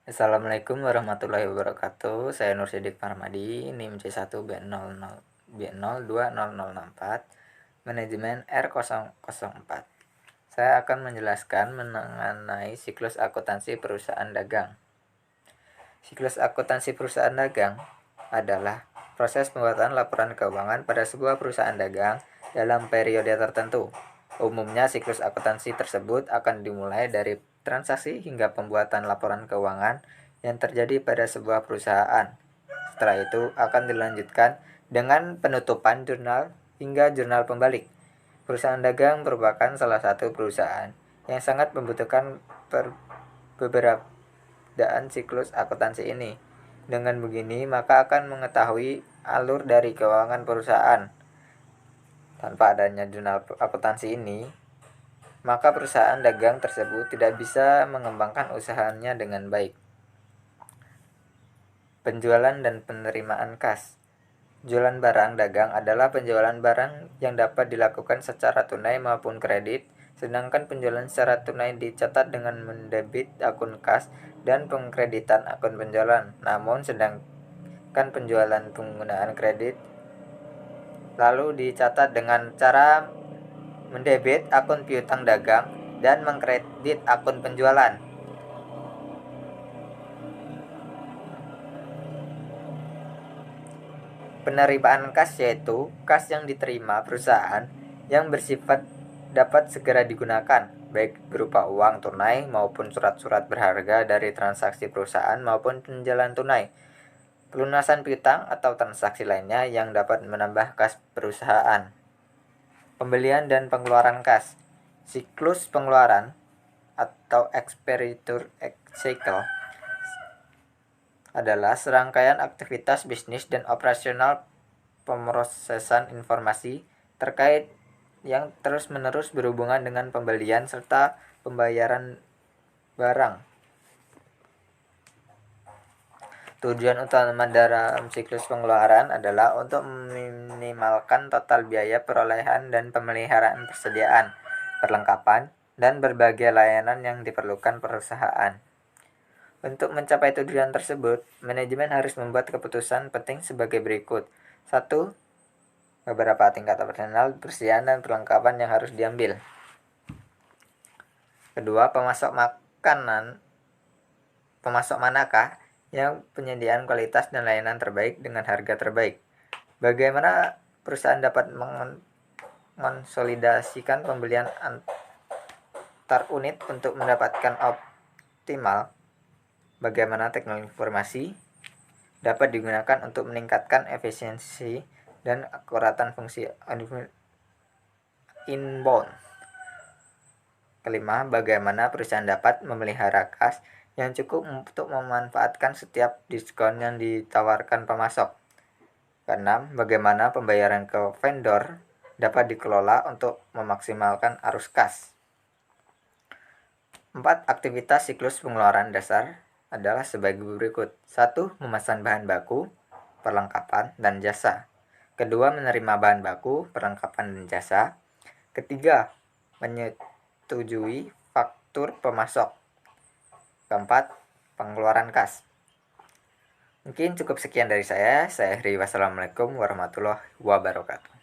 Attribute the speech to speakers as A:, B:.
A: Assalamualaikum warahmatullahi wabarakatuh. Saya Nur Sidik Parmadi, NIM C1 B020064, manajemen R004. Saya akan menjelaskan mengenai siklus akuntansi perusahaan dagang. Siklus akuntansi perusahaan dagang adalah proses pembuatan laporan keuangan pada sebuah perusahaan dagang dalam periode tertentu. Umumnya siklus akuntansi tersebut akan dimulai dari transaksi hingga pembuatan laporan keuangan yang terjadi pada sebuah perusahaan. Setelah itu akan dilanjutkan dengan penutupan jurnal hingga jurnal pembalik. Perusahaan dagang merupakan salah satu perusahaan yang sangat membutuhkan beberapa siklus akuntansi ini. Dengan begini, maka akan mengetahui alur dari keuangan perusahaan. Tanpa adanya jurnal akuntansi ini, maka perusahaan dagang tersebut tidak bisa mengembangkan usahanya dengan baik. Penjualan dan penerimaan kas. Jualan barang dagang adalah penjualan barang yang dapat dilakukan secara tunai maupun kredit, sedangkan penjualan secara tunai dicatat dengan mendebit akun kas dan pengkreditan akun penjualan. Namun sedangkan penjualan penggunaan kredit lalu dicatat dengan cara mendebit akun piutang dagang dan mengkredit akun penjualan. Penerimaan kas yaitu kas yang diterima perusahaan yang bersifat dapat segera digunakan, baik berupa uang tunai maupun surat-surat berharga dari transaksi perusahaan maupun penjualan tunai, pelunasan piutang atau transaksi lainnya yang dapat menambah kas perusahaan. Pembelian dan pengeluaran kas. Siklus pengeluaran atau expenditure cycle adalah serangkaian aktivitas bisnis dan operasional pemrosesan informasi terkait yang terus-menerus berhubungan dengan pembelian serta pembayaran barang. Tujuan utama dalam siklus pengeluaran adalah untuk meminimalkan total biaya perolehan dan pemeliharaan persediaan, perlengkapan, dan berbagai layanan yang diperlukan perusahaan. Untuk mencapai tujuan tersebut, manajemen harus membuat keputusan penting sebagai berikut. 1. Beberapa tingkat operasional, persediaan, dan perlengkapan yang harus diambil. Kedua, pemasok manakah yang penyediaan kualitas dan layanan terbaik dengan harga terbaik. Bagaimana perusahaan dapat mengonsolidasikan pembelian antar unit untuk mendapatkan optimal. Bagaimana teknologi informasi dapat digunakan untuk meningkatkan efisiensi dan akuratan fungsi inbound. Kelima, bagaimana perusahaan dapat memelihara kas yang cukup untuk memanfaatkan setiap diskon yang ditawarkan pemasok. Keenam, bagaimana pembayaran ke vendor dapat dikelola untuk memaksimalkan arus kas. 4. Aktivitas siklus pengeluaran dasar adalah sebagai berikut. 1. Memesan bahan baku, perlengkapan, dan jasa. Kedua, menerima bahan baku, perlengkapan, dan jasa. Ketiga, menyetujui faktur pemasok. Keempat, pengeluaran kas. Mungkin cukup sekian dari saya. Saya akhiri. Wassalamualaikum warahmatullahi wabarakatuh.